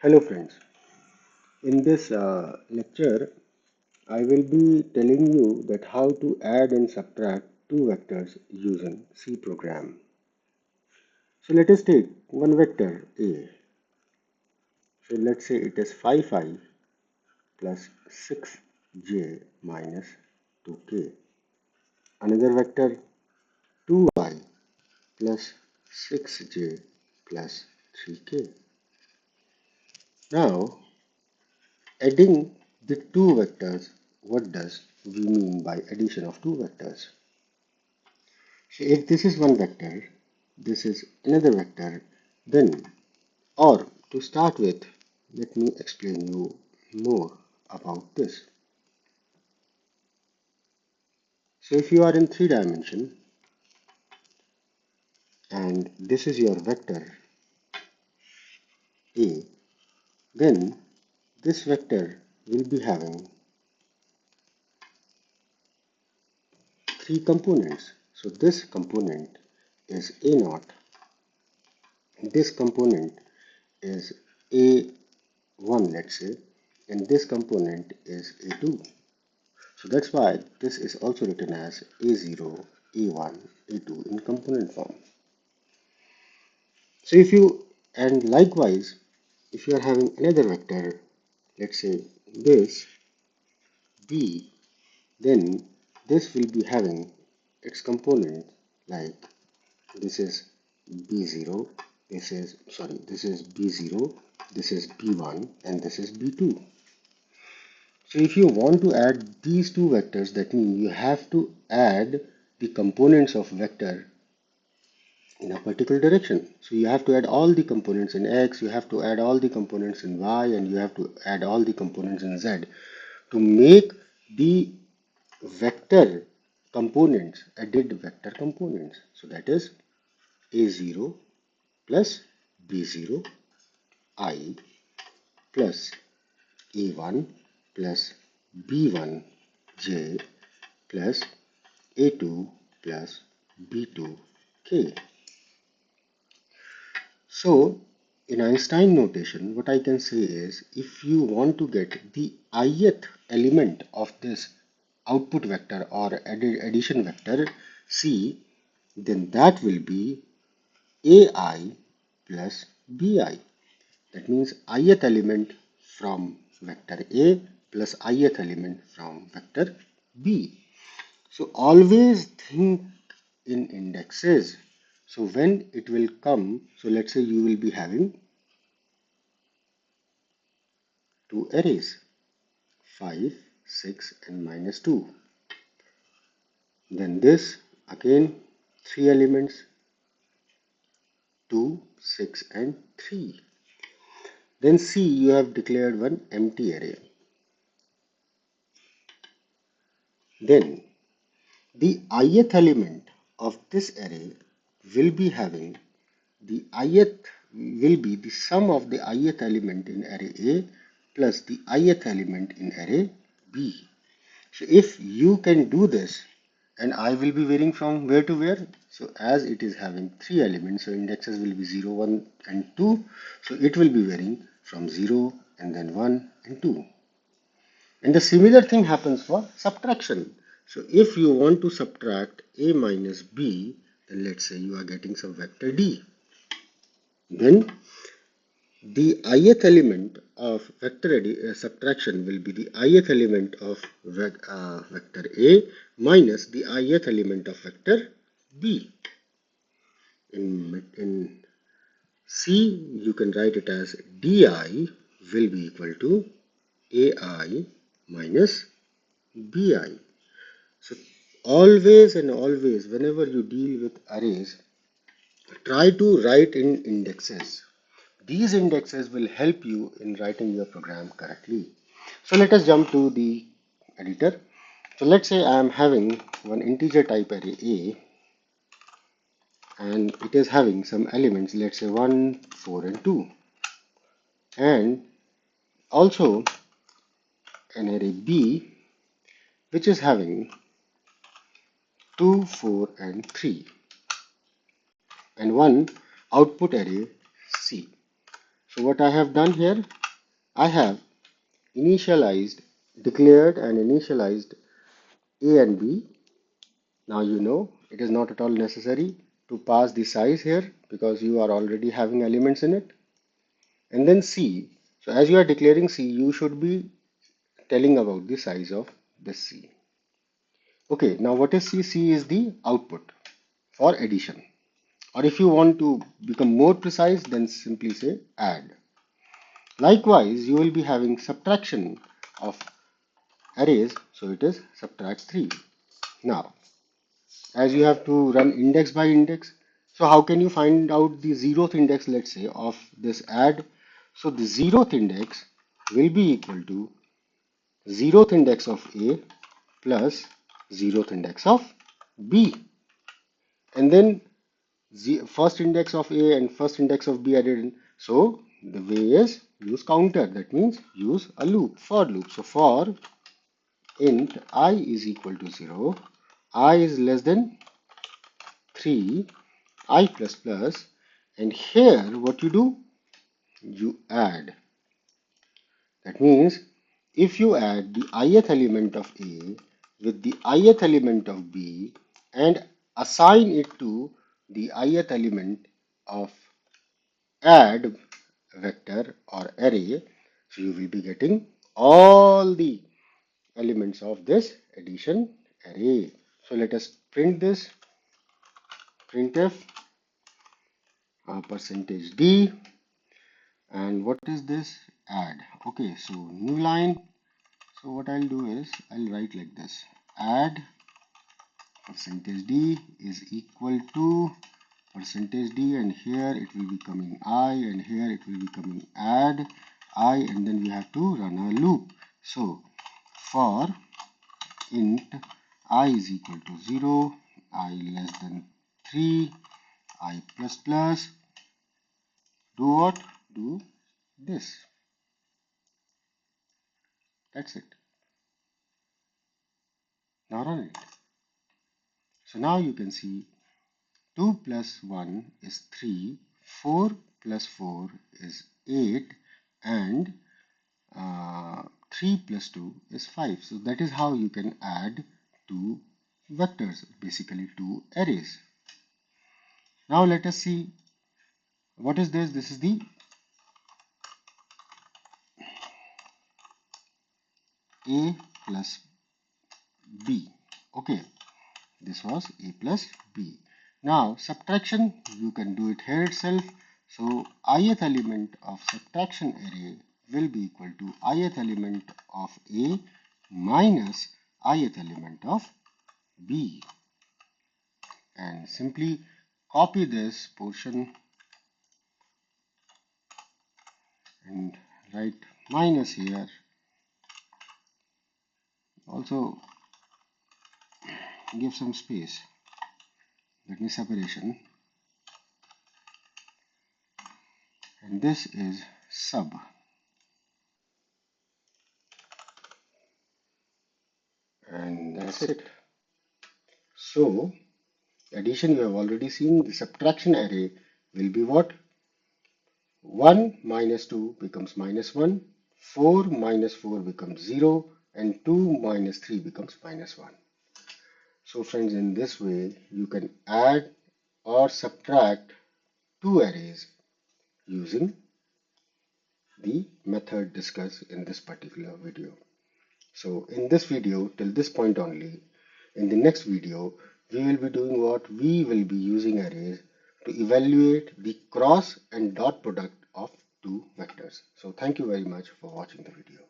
Hello friends, in this lecture I will be telling you that how to add and subtract two vectors using C program. So let us take one vector A. So let's say it is 5 plus 6j minus 2k. Another vector 2y plus 6j plus 3k. Now adding the two vectors, what does we mean by addition of two vectors? So if this is one vector, this is another vector, then, or to start with, let me explain you more about this. So if you are in 3 dimension and this is your vector A, then this vector will be having three components. So this component is A0, this component is A1, let's say, and this component is A2. So that's why this is also written as A0, A1, A2 in component form. So if you, and likewise, if you are having another vector, let's say this B, then this will be having its component like this is B0, this is B0, this is B1, and this is B2. So if you want to add these two vectors, that means you have to add the components of vector in a particular direction. So you have to add all the components in X, you have to add all the components in Y, and you have to add all the components in Z to make the vector components, added vector components. So that is A0 plus B0 I plus A1 plus B1 J plus A2 plus B2 K. So in Einstein notation, what I can say is if you want to get the ith element of this output vector or addition vector C, then that will be AI plus BI. That means ith element from vector A plus ith element from vector B. So always think in indexes. So when it will come, so let's say you will be having two arrays, 5, 6 and minus 2. Then this again 3 elements, 2, 6 and 3. Then C, you have declared one empty array. Then the ith element of this array will be having the ith will be the sum of the ith element in array A plus the ith element in array B. So if you can do this, and I will be varying from where to where. So as it is having 3 elements, so indexes will be 0, 1 and 2. So it will be varying from 0 and then 1 and 2. And the similar thing happens for subtraction. So if you want to subtract A minus B, then let's say you are getting some vector D. Then the ith element of vector subtraction will be the ith element of vector A minus the ith element of vector B. In C, you can write it as di will be equal to AI minus BI. So always and always, whenever you deal with arrays, try to write in indexes. These indexes will help you in writing your program correctly. So let us jump to the editor. So let's say I am having one integer type array A and it is having some elements, let's say 1, 4 and 2, and also an array B which is having 2, 4 and 3, and one output array C. So what I have done here, I have declared and initialized A and B. Now you know it is not at all necessary to pass the size here because you are already having elements in it. And then C. So as you are declaring C, you should be telling about the size of this C. Okay, now what is C? C is the output for addition. Or if you want to become more precise, then simply say add. Likewise, you will be having subtraction of arrays, so it is subtract 3. Now, as you have to run index by index, so how can you find out the zeroth index, let's say, of this add? So the zeroth index will be equal to zeroth index of A plus zeroth index of B. And then first index of A and first index of B added in. So the way is use counter. That means use a loop, for loop. So for int I is equal to 0, I is less than 3, I plus plus, and here what you do? You add. That means if you add the ith element of A with the ith element of B and assign it to the ith element of add vector or array, so you will be getting all the elements of this addition array. So let us print this, printf percentage d, and what is this? Add. Okay, so new line. So what I'll do is I'll write like this: add percentage d is equal to percentage d, and here it will be coming I, and here it will be coming add I, and then we have to run a loop. So for int I is equal to 0, I less than 3, I plus plus, do what? Do this. That's it. Now run it. So now you can see 2 plus 1 is 3, 4 plus 4 is 8, and 3 plus 2 is 5. So that is how you can add two vectors, basically two arrays. Now let us see what is this. This is the A plus B. Okay, this was A plus B. Now subtraction, you can do it here itself. So ith element of subtraction array will be equal to ith element of A minus ith element of B. And simply copy this portion and write minus here. Also give some space. Let me separation. And this is sub. And that's it. So addition you have already seen. The subtraction array will be what? 1 minus 2 becomes minus 1, 4 minus 4 becomes 0, and 2 minus 3 becomes minus 1. So friends, in this way you can add or subtract two arrays using the method discussed in this particular video. So in this video, till this point only, in the next video, we will be doing what? We will be using arrays to evaluate the cross and dot product of two vectors. So thank you very much for watching the video.